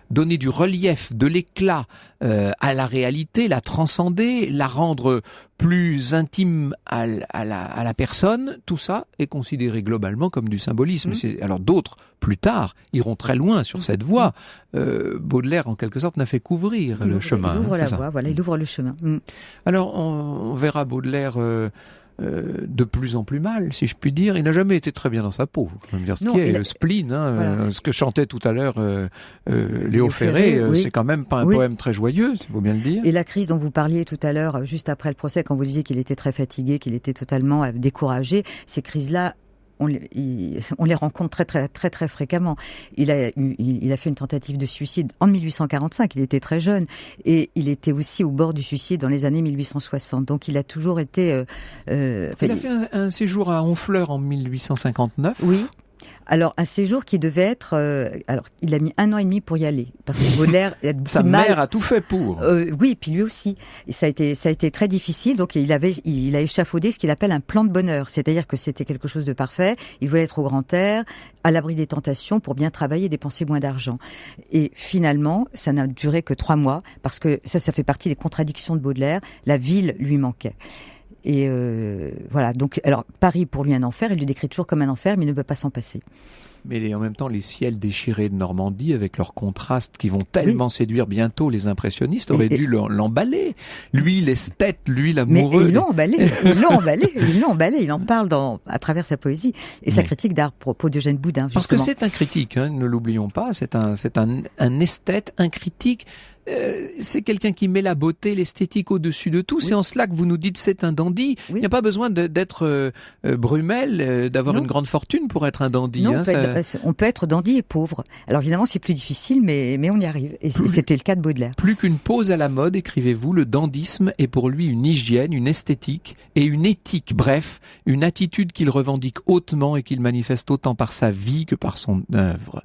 donner du relief, de l'éclat à la réalité, la transcender, la rendre plus intime à la personne, tout ça est considéré globalement comme du symbolisme. Alors d'autres, plus tard, iront très loin sur cette voie. Baudelaire, en quelque sorte, n'a fait qu'ouvrir le chemin. Il ouvre la voie, voilà, il ouvre le chemin. Alors, on verra Baudelaire de plus en plus mal, si je puis dire. Il n'a jamais été très bien dans sa peau. Faut me dire ce qui est le spleen, voilà. Ce que chantait tout à l'heure Léo Ferré, c'est quand même pas un poème très joyeux, il faut bien le dire. Et la crise dont vous parliez tout à l'heure, juste après le procès, quand vous disiez qu'il était très fatigué, qu'il était totalement découragé, ces crises-là, on les rencontre très très très très fréquemment. Il a fait une tentative de suicide en 1845. Il était très jeune et il était aussi au bord du suicide dans les années 1860. Donc il a toujours été. Il a fait un séjour à Honfleur en 1859. Oui. Alors, un séjour qui devait être... alors, il a mis 1 an et demi pour y aller. Parce que Baudelaire... Sa mère a tout fait pour. Oui, puis lui aussi. Et ça a été très difficile. Donc, il a échafaudé ce qu'il appelle un plan de bonheur. C'est-à-dire que c'était quelque chose de parfait. Il voulait être au grand air, à l'abri des tentations, pour bien travailler et dépenser moins d'argent. Et finalement, ça n'a duré que 3 mois. Parce que ça fait partie des contradictions de Baudelaire. La ville lui manquait. Et voilà, donc alors Paris pour lui un enfer, il le décrit toujours comme un enfer, mais il ne peut pas s'en passer. Mais en même temps, les ciels déchirés de Normandie, avec leurs contrastes qui vont tellement séduire bientôt les impressionnistes, auraient dû l'emballer. Lui, l'esthète, lui, l'amoureux. Mais ils l'ont emballé, il en parle à travers sa poésie et sa critique d'art, propos d'Eugène Boudin, justement. Parce que c'est un critique, ne l'oublions pas, c'est un esthète, un critique. C'est quelqu'un qui met la beauté, l'esthétique au-dessus de tout. C'est en cela que vous nous dites c'est un dandy. Il n'y a pas besoin d'être Brummel, d'avoir une grande fortune pour être un dandy. Non, on peut être dandy et pauvre. Alors évidemment, c'est plus difficile, mais on y arrive. Et c'était le cas de Baudelaire. Plus qu'une pose à la mode, écrivez-vous, le dandysme est pour lui une hygiène, une esthétique et une éthique. Bref, une attitude qu'il revendique hautement et qu'il manifeste autant par sa vie que par son œuvre.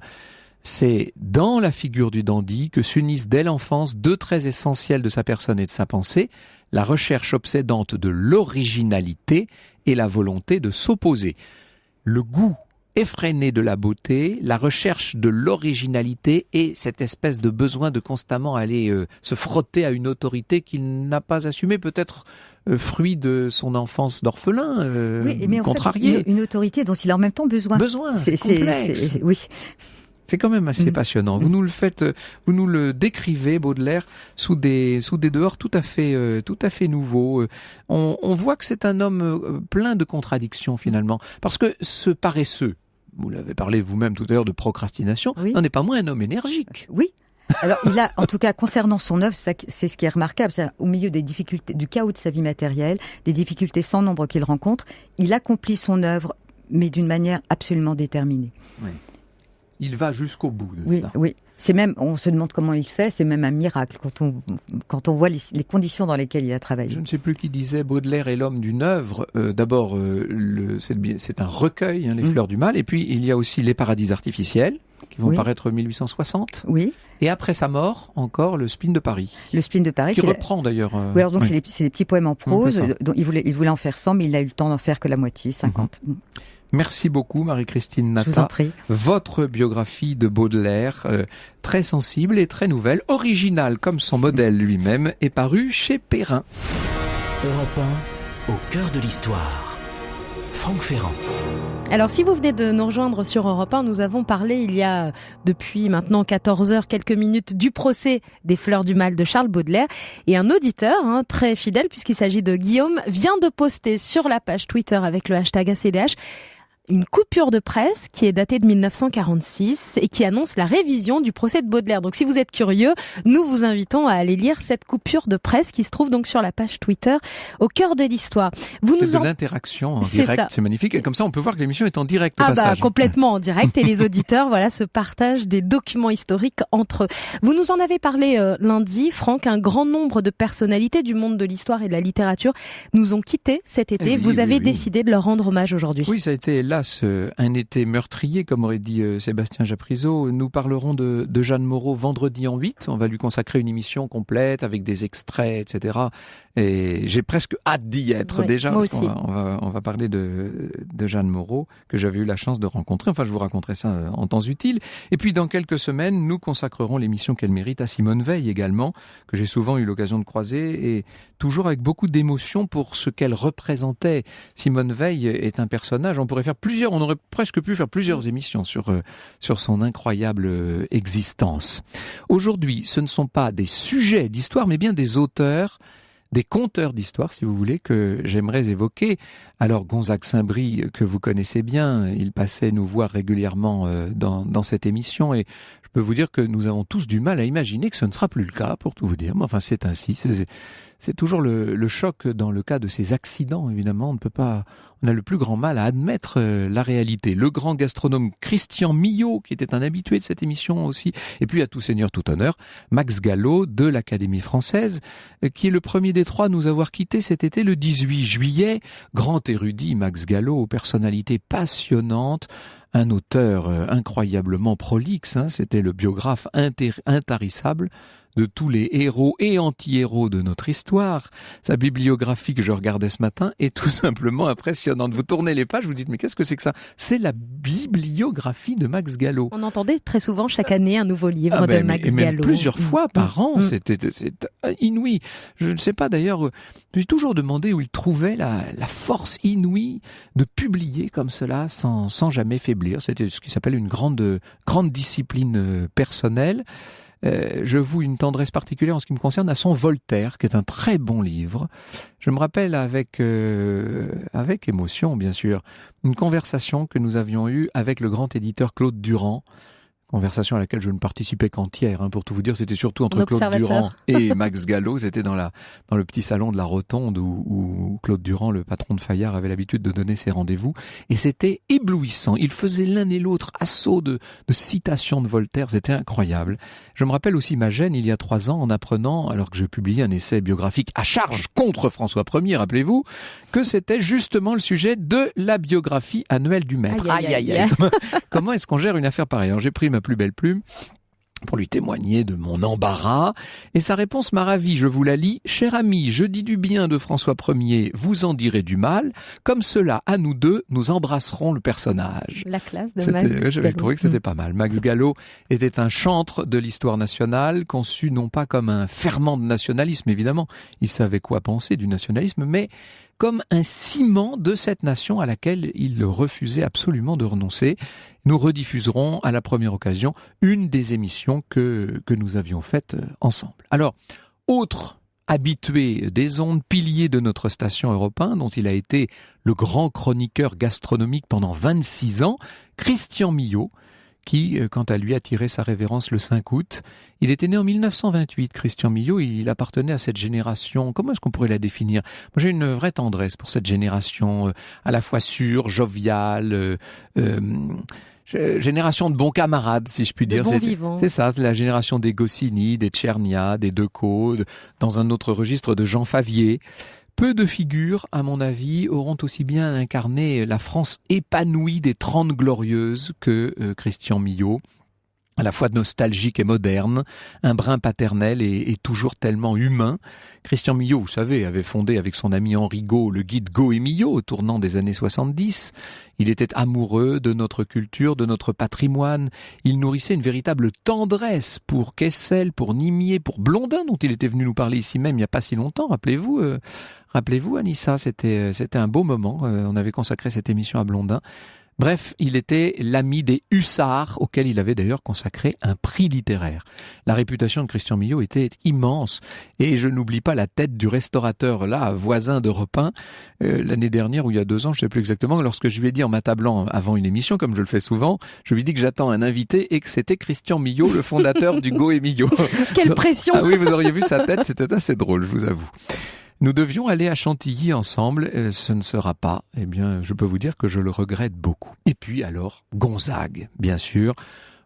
C'est dans la figure du dandy que s'unissent dès l'enfance 2 traits essentiels de sa personne et de sa pensée, la recherche obsédante de l'originalité et la volonté de s'opposer. Le goût effréné de la beauté, la recherche de l'originalité et cette espèce de besoin de constamment aller se frotter à une autorité qu'il n'a pas assumée, peut-être fruit de son enfance d'orphelin, mais contrarié. En fait, une autorité dont il a en même temps besoin. C'est complexe. Oui. C'est quand même assez passionnant. Vous nous le faites, vous nous le décrivez, Baudelaire, sous des dehors tout à fait nouveaux. On voit que c'est un homme plein de contradictions finalement, parce que ce paresseux, vous l'avez parlé vous-même tout à l'heure de procrastination, n'en est pas moins un homme énergique. Oui. Alors, il a, en tout cas, concernant son œuvre, c'est ce qui est remarquable, c'est au milieu des difficultés, du chaos de sa vie matérielle, des difficultés sans nombre qu'il rencontre, il accomplit son œuvre, mais d'une manière absolument déterminée. Oui. Il va jusqu'au bout de ça. Oui. C'est même, on se demande comment il fait, c'est même un miracle quand on voit les conditions dans lesquelles il a travaillé. Je ne sais plus qui disait Baudelaire est l'homme d'une œuvre. D'abord, c'est un recueil, les Fleurs du Mal, et puis il y a aussi Les Paradis artificiels, qui vont paraître en 1860. Oui. Et après sa mort, encore le Spleen de Paris. Le Spleen de Paris. Qui reprend d'ailleurs. Oui, alors donc c'est des petits poèmes en prose, dont il voulait en faire 100, mais il a eu le temps d'en faire que la moitié, 50. Merci beaucoup Marie-Christine Nata. Je vous en prie. Votre biographie de Baudelaire, très sensible et très nouvelle, originale comme son modèle lui-même, est parue chez Perrin. Europe 1, au cœur de l'histoire. Franck Ferrand. Alors si vous venez de nous rejoindre sur Europe 1, nous avons parlé il y a depuis maintenant 14 heures, quelques minutes du procès des Fleurs du Mal de Charles Baudelaire. Et un auditeur très fidèle, puisqu'il s'agit de Guillaume, vient de poster sur la page Twitter avec le hashtag ACDH une coupure de presse qui est datée de 1946 et qui annonce la révision du procès de Baudelaire. Donc si vous êtes curieux, nous vous invitons à aller lire cette coupure de presse qui se trouve donc sur la page Twitter au cœur de l'histoire. C'est de l'interaction en direct, c'est magnifique. Et comme ça, on peut voir que l'émission est en direct au passage. Complètement en direct. Et les auditeurs, se partagent des documents historiques entre eux. Vous nous en avez parlé lundi, Franck. Un grand nombre de personnalités du monde de l'histoire et de la littérature nous ont quittés cet été. Vous avez décidé de leur rendre hommage aujourd'hui. Oui, ça a été un été meurtrier, comme aurait dit Sébastien Japrisot. Nous parlerons de Jeanne Moreau vendredi en 8. On va lui consacrer une émission complète avec des extraits, etc. Et j'ai presque hâte d'y être déjà. Moi parce aussi. On va parler de Jeanne Moreau, que j'avais eu la chance de rencontrer. Enfin, je vous raconterai ça en temps utile. Et puis, dans quelques semaines, nous consacrerons l'émission qu'elle mérite à Simone Veil également, que j'ai souvent eu l'occasion de croiser, et toujours avec beaucoup d'émotion pour ce qu'elle représentait. Simone Veil est un personnage, on aurait presque pu faire plusieurs émissions sur son incroyable existence. Aujourd'hui, ce ne sont pas des sujets d'histoire, mais bien des auteurs, des conteurs d'histoire, si vous voulez, que j'aimerais évoquer. Alors, Gonzague Saint-Brie, que vous connaissez bien, il passait nous voir régulièrement dans cette émission, et je peux vous dire que nous avons tous du mal à imaginer que ce ne sera plus le cas, pour tout vous dire. Mais enfin, c'est ainsi. C'est toujours le choc dans le cas de ces accidents, évidemment. On a le plus grand mal à admettre la réalité. Le grand gastronome Christian Millot, qui était un habitué de cette émission aussi, et puis à tout seigneur, tout honneur, Max Gallo de l'Académie française, qui est le premier des trois à nous avoir quittés cet été, le 18 juillet. Grand érudit, Max Gallo, personnalité passionnante, un auteur incroyablement prolixe, c'était le biographe intarissable de tous les héros et anti-héros de notre histoire. Sa bibliographie que je regardais ce matin est tout simplement impressionnante. Vous tournez les pages, vous dites mais qu'est-ce que c'est que ça ? C'est la bibliographie de Max Gallo. On entendait très souvent chaque année un nouveau livre de Max Gallo. Et même plusieurs fois par an, c'est inouï. Je ne sais pas d'ailleurs, je me suis toujours demandé où il trouvait la force inouïe de publier comme cela sans jamais faiblir. C'était ce qui s'appelle une grande discipline personnelle. Je voue une tendresse particulière en ce qui me concerne à son Voltaire, qui est un très bon livre. Je me rappelle avec émotion, bien sûr, une conversation que nous avions eue avec le grand éditeur Claude Durand. Conversation à laquelle je ne participais qu'entière, pour tout vous dire, c'était surtout entre Claude Durand et Max Gallo. C'était dans le petit salon de la Rotonde où Claude Durand, le patron de Fayard, avait l'habitude de donner ses rendez-vous. Et c'était éblouissant. Ils faisaient l'un et l'autre assaut de citations de Voltaire. C'était incroyable. Je me rappelle aussi ma gêne il y a 3 ans en apprenant, alors que je publiais un essai biographique à charge contre François Ier, rappelez-vous, que c'était justement le sujet de la biographie annuelle du maître. Aïe, aïe, aïe. Comment est-ce qu'on gère une affaire pareille ? Alors, j'ai pris ma plus belle plume pour lui témoigner de mon embarras, et sa réponse m'a ravi, je vous la lis. « Cher ami, je dis du bien de François Ier, vous en direz du mal, comme cela, à nous deux, nous embrasserons le personnage. » La classe de Max Gallo. J'avais trouvé que c'était pas mal. Max Gallo était un chantre de l'histoire nationale, conçu non pas comme un ferment de nationalisme, évidemment, il savait quoi penser du nationalisme, mais comme un ciment de cette nation à laquelle il refusait absolument de renoncer. Nous rediffuserons à la première occasion une des émissions que nous avions faites ensemble. Alors, autre habitué des ondes, pilier de notre station Europe 1, dont il a été le grand chroniqueur gastronomique pendant 26 ans, Christian Millau, qui, quant à lui, a tiré sa révérence le 5 août. Il était né en 1928, Christian Millau, il appartenait à cette génération, comment est-ce qu'on pourrait la définir ? Moi, j'ai une vraie tendresse pour cette génération, à la fois sûre, joviale, génération de bons camarades, si je puis dire. C'est ça, c'est la génération des Goscinny, des Tchernia, des Decaux, dans un autre registre de Jean Favier. Peu de figures, à mon avis, auront aussi bien incarné la France épanouie des 30 Glorieuses que Christian Millau, à la fois nostalgique et moderne, un brin paternel et toujours tellement humain. Christian Millau, vous savez, avait fondé avec son ami Henri Gault le guide Gault et Millau au tournant des années 70. Il était amoureux de notre culture, de notre patrimoine. Il nourrissait une véritable tendresse pour Kessel, pour Nimier, pour Blondin, dont il était venu nous parler ici même il n'y a pas si longtemps. Rappelez-vous, Anissa, c'était un beau moment. On avait consacré cette émission à Blondin. Bref, il était l'ami des hussards, auquel il avait d'ailleurs consacré un prix littéraire. La réputation de Christian Millau était immense, et je n'oublie pas la tête du restaurateur, là, voisin d'Europe 1, l'année dernière, ou il y a 2 ans, je ne sais plus exactement, lorsque je lui ai dit en m'attablant avant une émission, comme je le fais souvent, je lui ai dit que j'attends un invité et que c'était Christian Millau, le fondateur du Gault et Millau. Quelle pression! Ah oui, vous auriez vu sa tête, c'était assez drôle, je vous avoue. Nous devions aller à Chantilly ensemble, ce ne sera pas. Eh bien, je peux vous dire que je le regrette beaucoup. Et puis alors, Gonzague, bien sûr,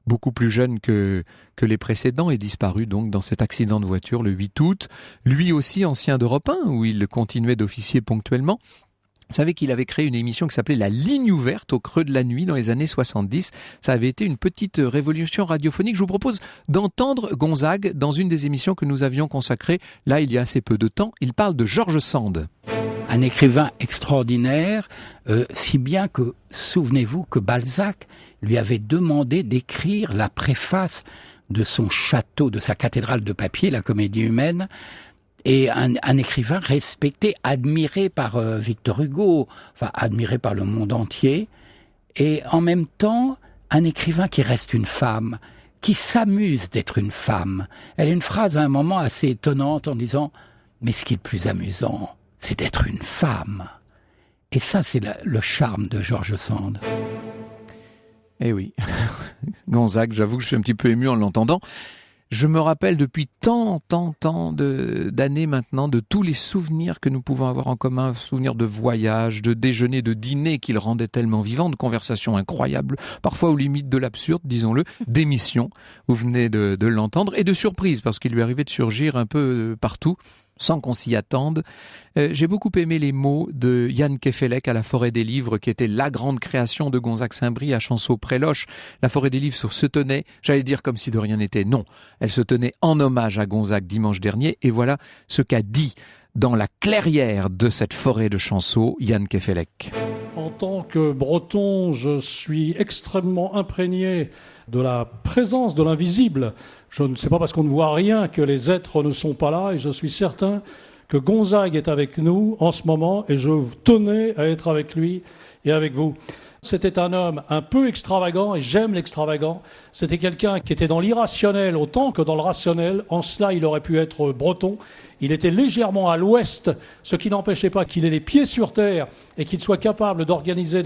beaucoup plus jeune que les précédents, est disparu donc dans cet accident de voiture le 8 août. Lui aussi ancien d'Europe 1, où il continuait d'officier ponctuellement. Vous savez qu'il avait créé une émission qui s'appelait La Ligne Ouverte au creux de la nuit dans les années 70. Ça avait été une petite révolution radiophonique. Je vous propose d'entendre Gonzague dans une des émissions que nous avions consacrées, là, il y a assez peu de temps. Il parle de George Sand. Un écrivain extraordinaire, si bien que, souvenez-vous que Balzac lui avait demandé d'écrire la préface de son château, de sa cathédrale de papier, la Comédie humaine, et un écrivain respecté, admiré par Victor Hugo, enfin admiré par le monde entier, et en même temps un écrivain qui reste une femme, qui s'amuse d'être une femme. Elle a une phrase à un moment assez étonnante en disant « Mais ce qui est le plus amusant, c'est d'être une femme ». Et ça, c'est le charme de George Sand. Eh oui, Gonzague, j'avoue que je suis un petit peu ému en l'entendant. Je me rappelle depuis tant d'années maintenant de tous les souvenirs que nous pouvons avoir en commun, souvenirs de voyages, de déjeuners, de dîners qu'il rendait tellement vivants, de conversations incroyables, parfois aux limites de l'absurde, disons-le, d'émissions, vous venez de l'entendre, et de surprises, parce qu'il lui arrivait de surgir un peu partout, sans qu'on s'y attende. J'ai beaucoup aimé les mots de Yann Kefelec à la Forêt des Livres, qui était la grande création de Gonzague-Saint-Brie à Chanceau-Près-Loche. La Forêt des Livres se tenait, j'allais dire comme si de rien n'était, non. Elle se tenait en hommage à Gonzague dimanche dernier, et voilà ce qu'a dit dans la clairière de cette forêt de Chanceau, Yann Kefelec. En tant que breton, je suis extrêmement imprégné de la présence de l'invisible. Je ne sais pas parce qu'on ne voit rien que les êtres ne sont pas là, et je suis certain que Gonzague est avec nous en ce moment, et je tenais à être avec lui et avec vous. C'était un homme un peu extravagant, et j'aime l'extravagant. C'était quelqu'un qui était dans l'irrationnel autant que dans le rationnel. En cela, il aurait pu être breton. Il était légèrement à l'ouest, ce qui n'empêchait pas qu'il ait les pieds sur terre et qu'il soit capable d'organiser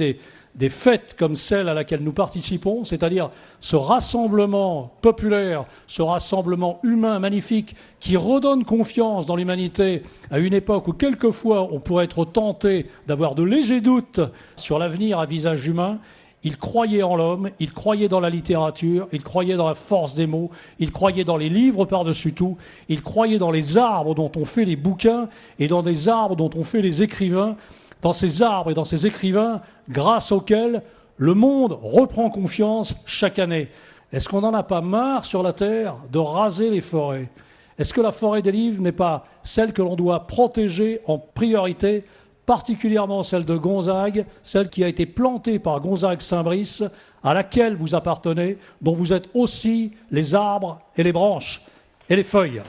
des fêtes comme celle à laquelle nous participons, c'est-à-dire ce rassemblement populaire, ce rassemblement humain magnifique qui redonne confiance dans l'humanité à une époque où quelquefois on pourrait être tenté d'avoir de légers doutes sur l'avenir à visage humain. Il croyait en l'homme, il croyait dans la littérature, il croyait dans la force des mots, il croyait dans les livres par-dessus tout, il croyait dans les arbres dont on fait les bouquins et dans des arbres dont on fait les écrivains, dans ces arbres et dans ces écrivains grâce auxquels le monde reprend confiance chaque année. Est-ce qu'on n'en a pas marre sur la Terre de raser les forêts? Est-ce que la forêt des livres n'est pas celle que l'on doit protéger en priorité, particulièrement celle de Gonzague, celle qui a été plantée par Gonzague-Saint-Brice, à laquelle vous appartenez, dont vous êtes aussi les arbres et les branches et les feuilles.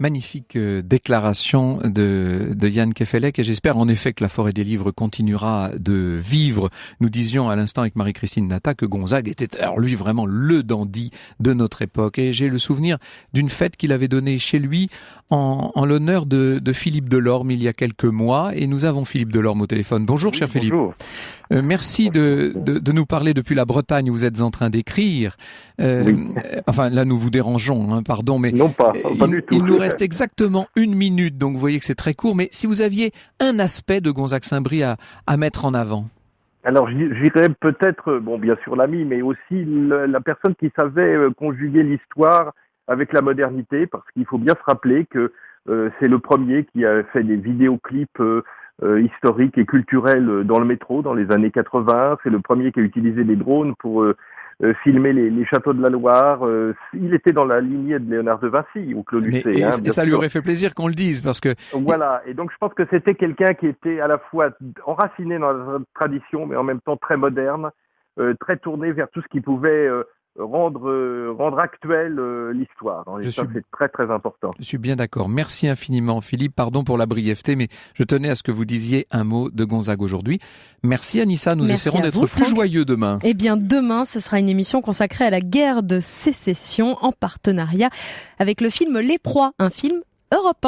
Magnifique déclaration de Jan Kefelec, et j'espère en effet que la forêt des livres continuera de vivre. Nous disions à l'instant avec Marie-Christine Nata que Gonzague était, alors lui, vraiment le dandy de notre époque, et j'ai le souvenir d'une fête qu'il avait donnée chez lui en l'honneur de Philippe Delorme il y a quelques mois, et nous avons Philippe Delorme au téléphone. Bonjour, cher Philippe. Bonjour. Merci de nous parler depuis la Bretagne où vous êtes en train d'écrire. Oui. Enfin, là, nous vous dérangeons, pardon, mais non pas du tout. Il nous reste exactement 1 minute, donc vous voyez que c'est très court. Mais si vous aviez un aspect de Gonzague-Saint-Brie à mettre en avant. Alors, j'irais peut-être, bien sûr l'ami, mais aussi la personne qui savait conjuguer l'histoire avec la modernité, parce qu'il faut bien se rappeler que c'est le premier qui a fait des vidéoclips historiques et culturels dans le métro dans les années 80. C'est le premier qui a utilisé des drones pour filmer les châteaux de la Loire. Il était dans la lignée de Léonard de Vinci ou Claude Lucé. Et ça lui aurait fait plaisir qu'on le dise, parce que... Voilà, et donc je pense que c'était quelqu'un qui était à la fois enraciné dans la tradition, mais en même temps très moderne, très tourné vers tout ce qui pouvait rendre actuelle l'histoire. Et ça, c'est très très important. Je suis bien d'accord. Merci infiniment, Philippe. Pardon pour la brièveté, mais je tenais à ce que vous disiez un mot de Gonzague aujourd'hui. Merci Anissa, nous essaierons d'être plus joyeux demain. Eh bien, demain, ce sera une émission consacrée à la guerre de sécession en partenariat avec le film Les Proies, un film Europe 1.